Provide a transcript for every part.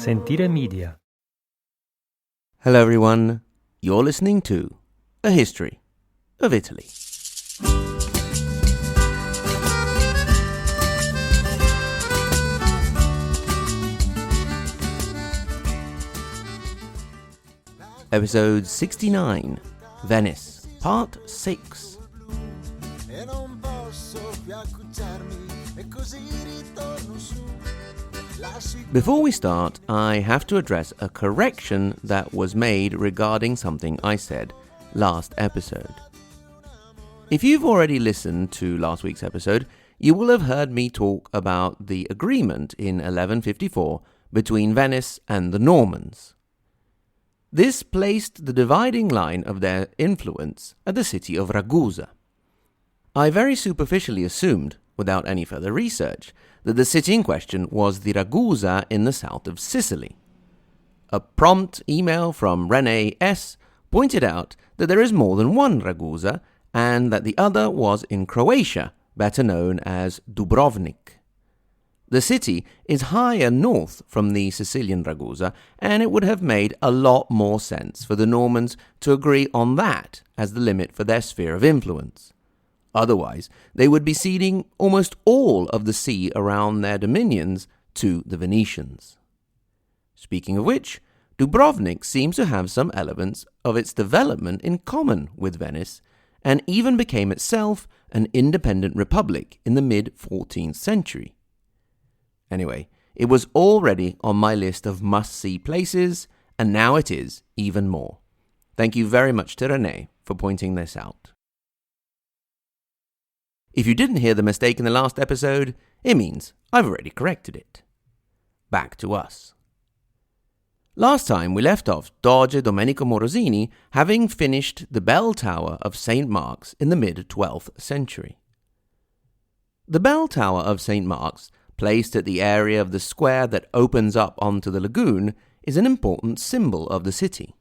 Sentire Media. Hello everyone, you're listening to A History of Italy. Episode 69, Venice, Part 6. Before we start, I have to address a correction that was made regarding something I said last episode. If you've already listened to last week's episode, you will have heard me talk about the agreement in 1154 between Venice and the Normans. This placed the dividing line of their influence at the city of Ragusa. I very superficially assumed, without any further research, that the city in question was the Ragusa in the south of Sicily. A prompt email from René S. pointed out that there is more than one Ragusa and that the other was in Croatia, better known as Dubrovnik. The city is higher north from the Sicilian Ragusa, and it would have made a lot more sense for the Normans to agree on that as the limit for their sphere of influence. Otherwise, they would be ceding almost all of the sea around their dominions to the Venetians. Speaking of which, Dubrovnik seems to have some elements of its development in common with Venice, and even became itself an independent republic in the mid-14th century. Anyway, it was already on my list of must-see places, and now it is even more. Thank you very much to René for pointing this out. If you didn't hear the mistake in the last episode, it means I've already corrected it. Back to us. Last time we left off Doge Domenico Morosini having finished the bell tower of St. Mark's in the mid-12th century. The bell tower of St. Mark's, placed at the area of the square that opens up onto the lagoon, is an important symbol of the city.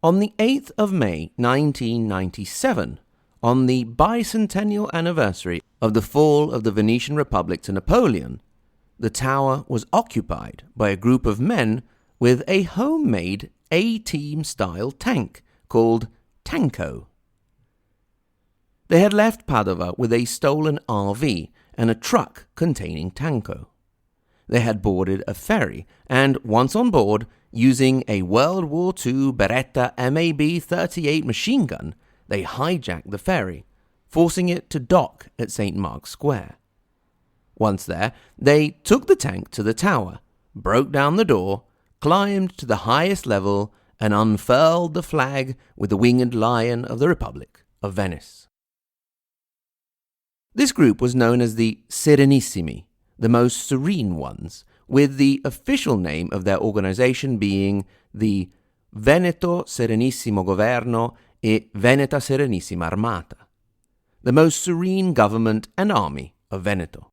On the 8th of May 1997, on the bicentennial anniversary of the fall of the Venetian Republic to Napoleon, the tower was occupied by a group of men with a homemade A-Team-style tank called Tanko. They had left Padova with a stolen RV and a truck containing Tanko. They had boarded a ferry and, once on board, using a World War II Beretta MAB-38 machine gun, they hijacked the ferry, forcing it to dock at St. Mark's Square. Once there, they took the tank to the tower, broke down the door, climbed to the highest level, and unfurled the flag with the winged lion of the Republic of Venice. This group was known as the Serenissimi, the most serene ones, with the official name of their organization being the Veneto Serenissimo Governo e Veneta Serenissima Armata, the most serene government and army of Veneto.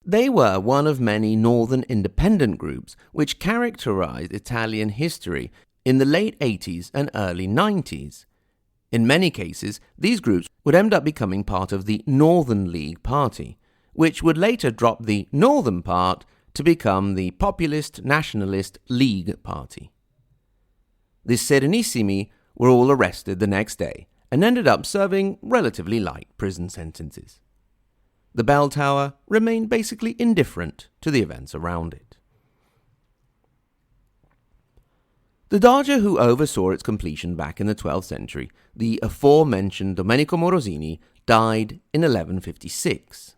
They were one of many northern independent groups which characterized Italian history in the late 80s and early 90s. In many cases, these groups would end up becoming part of the Northern League Party, which would later drop the northern part to become the Populist Nationalist League Party. The Serenissimi were all arrested the next day and ended up serving relatively light prison sentences. The bell tower remained basically indifferent to the events around it. The Doge who oversaw its completion back in the 12th century, the aforementioned Domenico Morosini, died in 1156,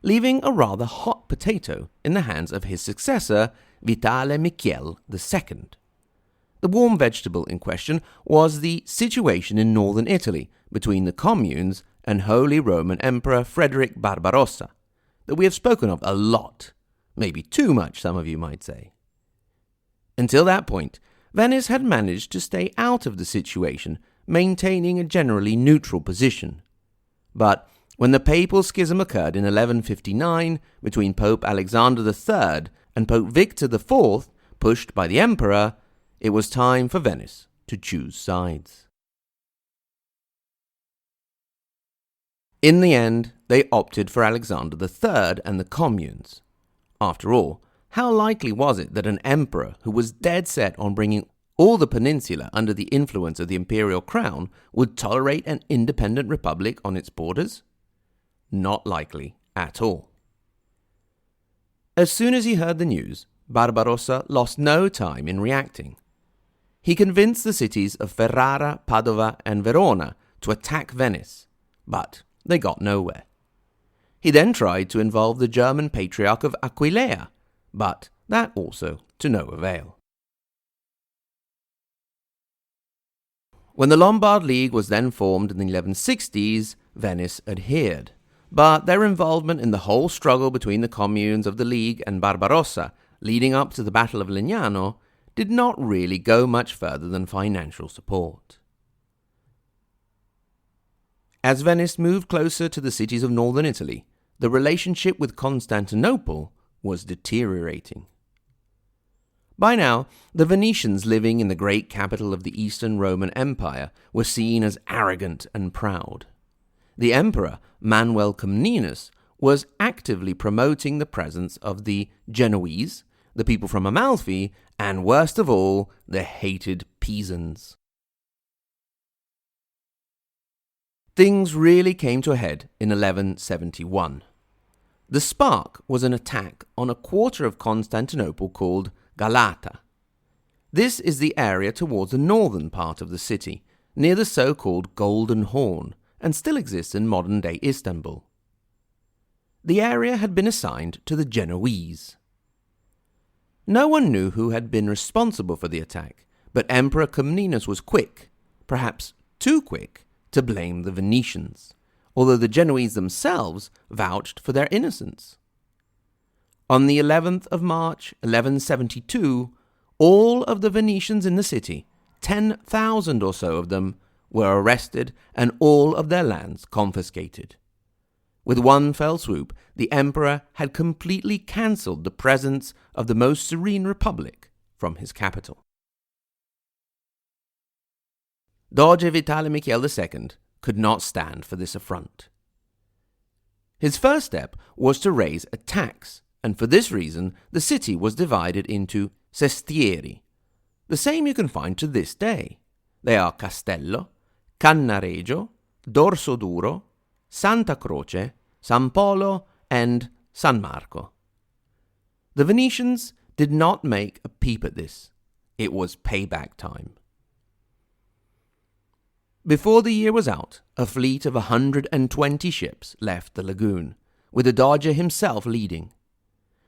leaving a rather hot potato in the hands of his successor, Vitale Michiel II. The warm vegetable in question was the situation in northern Italy between the communes and Holy Roman Emperor Frederick Barbarossa, that we have spoken of a lot, maybe too much, some of you might say. Until that point, Venice had managed to stay out of the situation, maintaining a generally neutral position. But when the papal schism occurred in 1159 between Pope Alexander III and Pope Victor IV, pushed by the emperor, it was time for Venice to choose sides. In the end, they opted for Alexander III and the communes. After all, how likely was it that an emperor who was dead set on bringing all the peninsula under the influence of the imperial crown would tolerate an independent republic on its borders? Not likely at all. As soon as he heard the news, Barbarossa lost no time in reacting. He convinced the cities of Ferrara, Padova, and Verona to attack Venice, but they got nowhere. He then tried to involve the German Patriarch of Aquileia, but that also to no avail. When the Lombard League was then formed in the 1160s, Venice adhered, but their involvement in the whole struggle between the communes of the League and Barbarossa, leading up to the Battle of Legnano, did not really go much further than financial support. As Venice moved closer to the cities of northern Italy, the relationship with Constantinople was deteriorating. By now, the Venetians living in the great capital of the Eastern Roman Empire were seen as arrogant and proud. The emperor, Manuel Comnenus, was actively promoting the presence of the Genoese, the people from Amalfi, and worst of all, the hated Pisans. Things really came to a head in 1171. The spark was an attack on a quarter of Constantinople called Galata. This is the area towards the northern part of the city, near the so-called Golden Horn, and still exists in modern-day Istanbul. The area had been assigned to the Genoese. No one knew who had been responsible for the attack, but Emperor Comnenus was quick, perhaps too quick, to blame the Venetians, although the Genoese themselves vouched for their innocence. On the 11th of March, 1172, all of the Venetians in the city, 10,000 or so of them, were arrested and all of their lands confiscated. With one fell swoop, the emperor had completely cancelled the presence of the most serene republic from his capital. Doge Vitale Michael II could not stand for this affront. His first step was to raise a tax, and for this reason the city was divided into sestieri, the same you can find to this day. They are Castello, Cannaregio, Dorsoduro, Santa Croce, San Polo, and San Marco. The Venetians did not make a peep at this. It was payback time. Before the year was out, a fleet of 120 ships left the lagoon, with the Doge himself leading.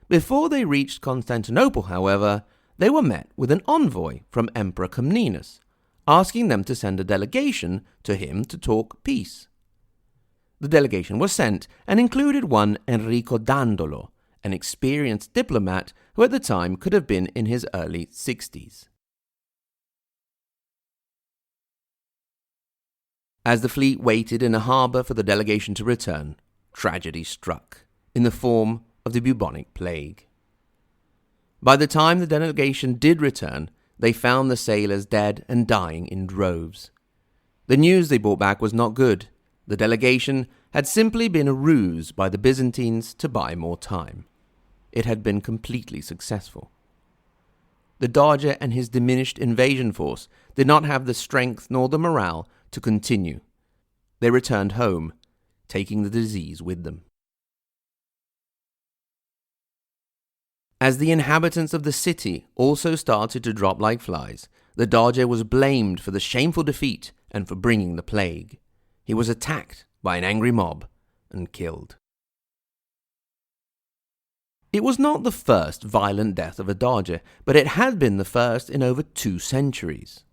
Before they reached Constantinople, however, they were met with an envoy from Emperor Comnenus, asking them to send a delegation to him to talk peace. The delegation was sent and included one Enrico Dandolo, an experienced diplomat who at the time could have been in his early 60s. As the fleet waited in a harbour for the delegation to return, tragedy struck, in the form of the bubonic plague. By the time the delegation did return, they found the sailors dead and dying in droves. The news they brought back was not good. The delegation had simply been a ruse by the Byzantines to buy more time. It had been completely successful. The Doge and his diminished invasion force did not have the strength nor the morale to continue. They returned home, taking the disease with them. As the inhabitants of the city also started to drop like flies, the Doge was blamed for the shameful defeat and for bringing the plague. He was attacked by an angry mob and killed. It was not the first violent death of a Doge, but it had been the first in over 2 centuries.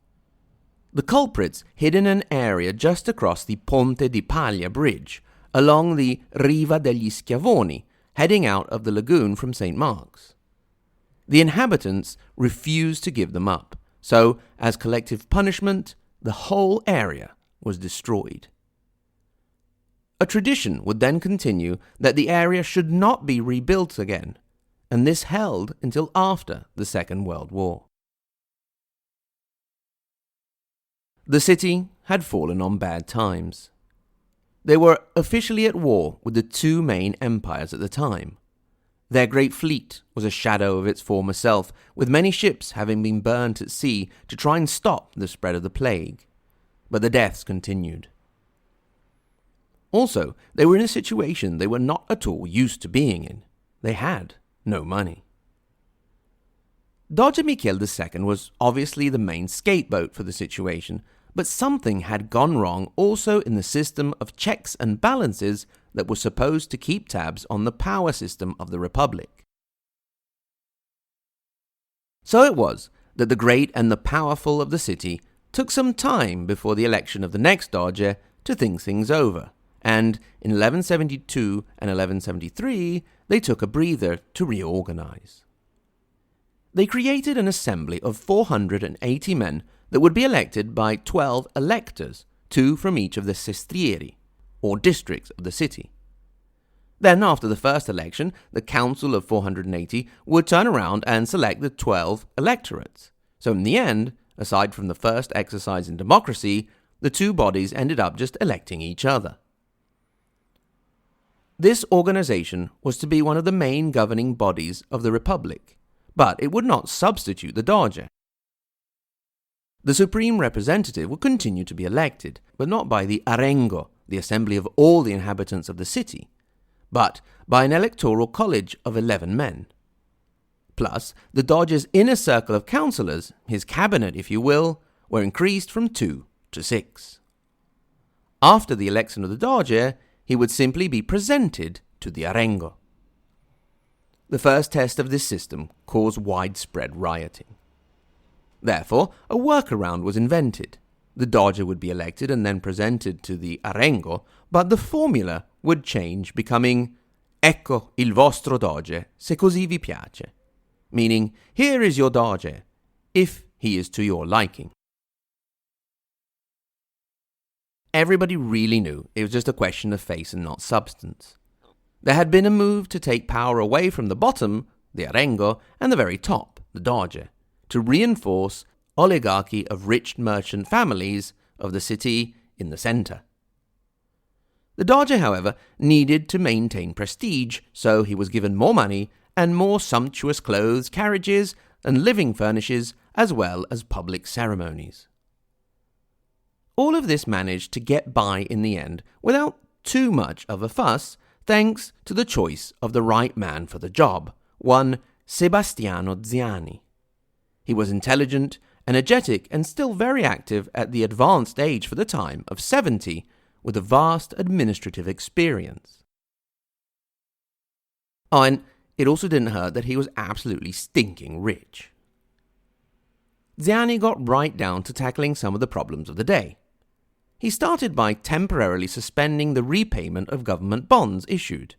The culprits hid in an area just across the Ponte di Paglia bridge, along the Riva degli Schiavoni, heading out of the lagoon from St. Mark's. The inhabitants refused to give them up, so, as collective punishment, the whole area was destroyed. A tradition would then continue that the area should not be rebuilt again, and this held until after the Second World War. The city had fallen on bad times. They were officially at war with the two main empires at the time. Their great fleet was a shadow of its former self, with many ships having been burnt at sea to try and stop the spread of the plague. But the deaths continued. Also, they were in a situation they were not at all used to being in. They had no money. Doge Michael II was obviously the main scapegoat for the situation, but something had gone wrong also in the system of checks and balances that was supposed to keep tabs on the power system of the Republic. So it was that the great and the powerful of the city took some time before the election of the next Doge to think things over, and in 1172 and 1173 they took a breather to reorganize. They created an assembly of 480 men that would be elected by 12 electors, 2 from each of the sestrieri, or districts of the city. Then, after the first election, the council of 480 would turn around and select the 12 electorates. So in the end, aside from the first exercise in democracy, the two bodies ended up just electing each other. This organization was to be one of the main governing bodies of the Republic, but it would not substitute the Doge. The supreme representative would continue to be elected, but not by the Arengo, the assembly of all the inhabitants of the city, but by an electoral college of 11 men. Plus, the Doge's inner circle of councillors, his cabinet if you will, were increased from 2 to 6. After the election of the Doge, he would simply be presented to the Arengo. The first test of this system caused widespread rioting. Therefore, a workaround was invented. The Doge would be elected and then presented to the Arengo, but the formula would change, becoming "Ecco il vostro Doge, se così vi piace," meaning, "Here is your Doge, if he is to your liking." Everybody really knew it was just a question of face and not substance. There had been a move to take power away from the bottom, the Arengo, and the very top, the Doge, to reinforce oligarchy of rich merchant families of the city in the center. The Doge, however, needed to maintain prestige, so he was given more money and more sumptuous clothes, carriages, and living furnishes, as well as public ceremonies. All of this managed to get by in the end without too much of a fuss, thanks to the choice of the right man for the job, one Sebastiano Ziani. He was intelligent, energetic, and still very active at the advanced age for the time of 70, with a vast administrative experience. Oh, and it also didn't hurt that he was absolutely stinking rich. Ziani got right down to tackling some of the problems of the day. He started by temporarily suspending the repayment of government bonds issued,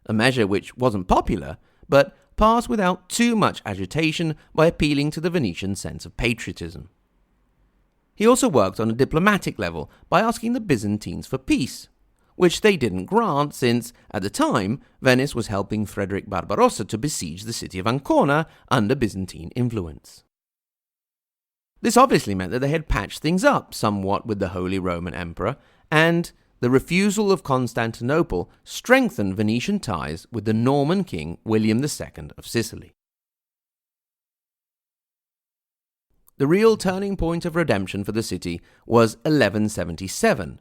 a measure which wasn't popular, but passed without too much agitation by appealing to the Venetian sense of patriotism. He also worked on a diplomatic level by asking the Byzantines for peace, which they didn't grant since, at the time, Venice was helping Frederick Barbarossa to besiege the city of Ancona under Byzantine influence. This obviously meant that they had patched things up somewhat with the Holy Roman Emperor, and the refusal of Constantinople strengthened Venetian ties with the Norman king William II of Sicily. The real turning point of redemption for the city was 1177,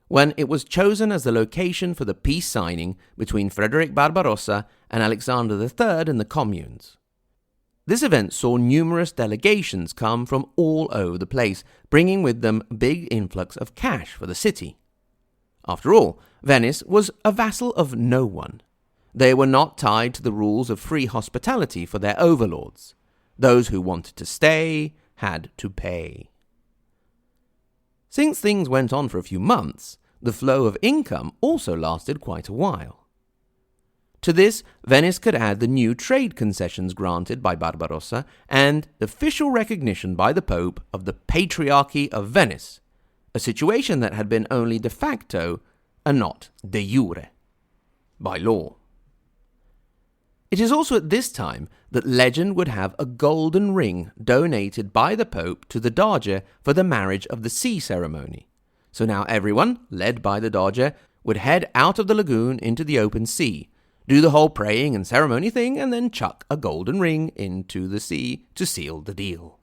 when it was chosen as the location for the peace signing between Frederick Barbarossa and Alexander III in the communes. This event saw numerous delegations come from all over the place, bringing with them a big influx of cash for the city. After all, Venice was a vassal of no one. They were not tied to the rules of free hospitality for their overlords. Those who wanted to stay had to pay. Since things went on for a few months, the flow of income also lasted quite a while. To this, Venice could add the new trade concessions granted by Barbarossa and official recognition by the Pope of the Patriarchy of Venice, a situation that had been only de facto and not de jure, by law. It is also at this time that legend would have a golden ring donated by the Pope to the Doge for the marriage of the sea ceremony. So now everyone, led by the Doge, would head out of the lagoon into the open sea, do the whole praying and ceremony thing, and then chuck a golden ring into the sea to seal the deal.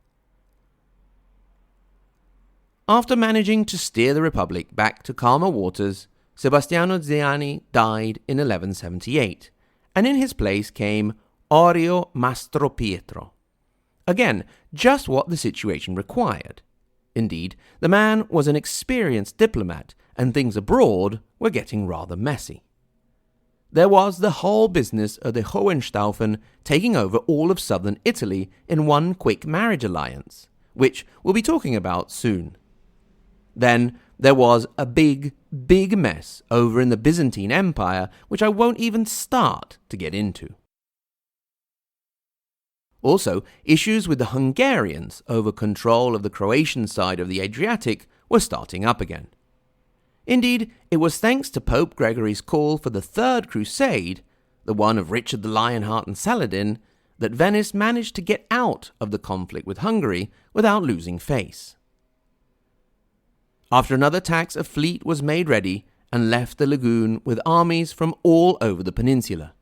After managing to steer the Republic back to calmer waters, Sebastiano Ziani died in 1178, and in his place came Orio Mastro Pietro. Again, just what the situation required. Indeed, the man was an experienced diplomat, and things abroad were getting rather messy. There was the whole business of the Hohenstaufen taking over all of southern Italy in one quick marriage alliance, which we'll be talking about soon. Then there was a big mess over in the Byzantine Empire, which I won't even start to get into. Also, issues with the Hungarians over control of the Croatian side of the Adriatic were starting up again. Indeed, it was thanks to Pope Gregory's call for the Third Crusade, the one of Richard the Lionheart and Saladin, that Venice managed to get out of the conflict with Hungary without losing face. After another tax, a fleet was made ready and left the lagoon with armies from all over the peninsula.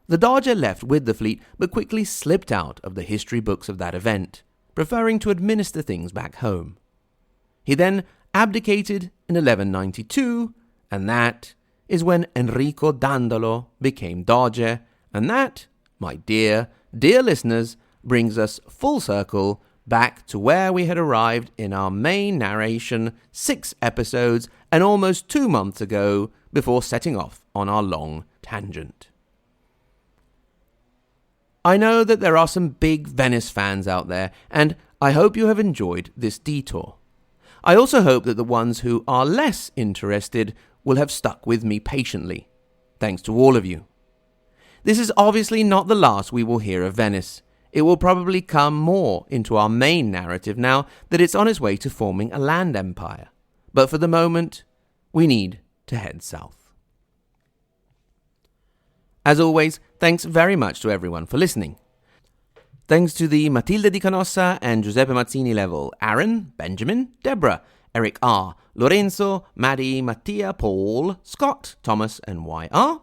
The Doge left with the fleet, but quickly slipped out of the history books of that event, preferring to administer things back home. He then abdicated in 1192, and that is when Enrico Dandolo became Doge, and that, my dear listeners, brings us full circle back to where we had arrived in our main narration 6 episodes and almost 2 months ago before setting off on our long tangent. I know that there are some big Venice fans out there, and I hope you have enjoyed this detour. I also hope that the ones who are less interested will have stuck with me patiently. Thanks to all of you. This is obviously not the last we will hear of Venice. It will probably come more into our main narrative now that it's on its way to forming a land empire. But for the moment, we need to head south. As always, thanks very much to everyone for listening. Thanks to the Matilde Di Canossa and Giuseppe Mazzini level, Aaron, Benjamin, Deborah, Eric R., Lorenzo, Maddie, Mattia, Paul, Scott, Thomas, and YR.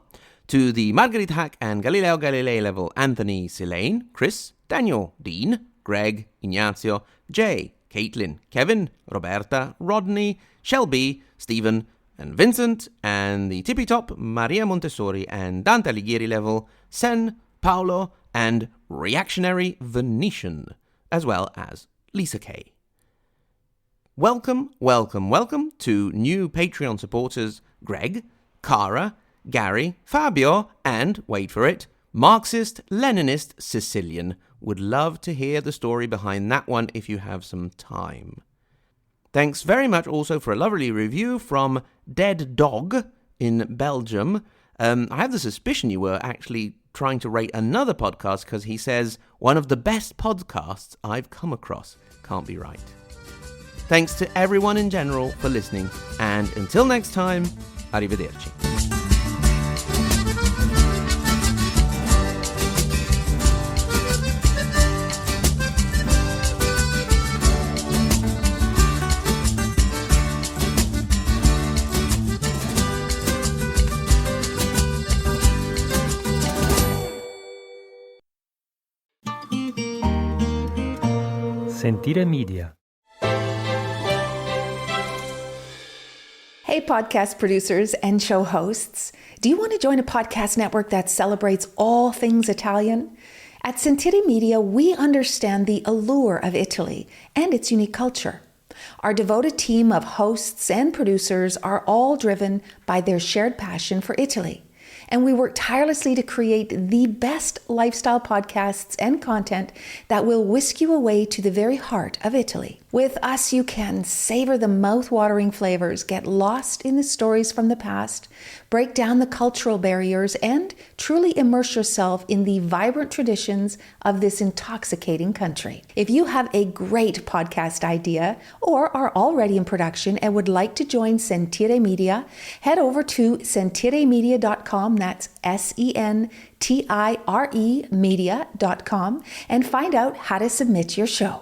To the Margaret Hack and Galileo Galilei level, Anthony, Silane, Chris, Daniel, Dean, Greg, Ignazio, Jay, Caitlin, Kevin, Roberta, Rodney, Shelby, Stephen, and Vincent, and the tippy top Maria Montessori and Dante Alighieri level, Sen, Paolo, and Reactionary Venetian, as well as Lisa K. Welcome to new Patreon supporters Greg, Cara, Gary, Fabio, and, wait for it, Marxist-Leninist Sicilian. Would love to hear the story behind that one if you have some time. Thanks very much also for a lovely review from Dead Dog in Belgium. I have the suspicion you were actually trying to rate another podcast because he says, one of the best podcasts I've come across. Can't be right. Thanks to everyone in general for listening, and until next time, arrivederci. Sentire Media. Hey, podcast producers and show hosts. Do you want to join a podcast network that celebrates all things Italian? At Sentire Media, we understand the allure of Italy and its unique culture. Our devoted team of hosts and producers are all driven by their shared passion for Italy. And we work tirelessly to create the best lifestyle podcasts and content that will whisk you away to the very heart of Italy. With us, you can savor the mouth-watering flavors, get lost in the stories from the past, break down the cultural barriers, and truly immerse yourself in the vibrant traditions of this intoxicating country. If you have a great podcast idea or are already in production and would like to join Sentire Media, head over to sentiremedia.com, that's SENTIRE media.com, and find out how to submit your show.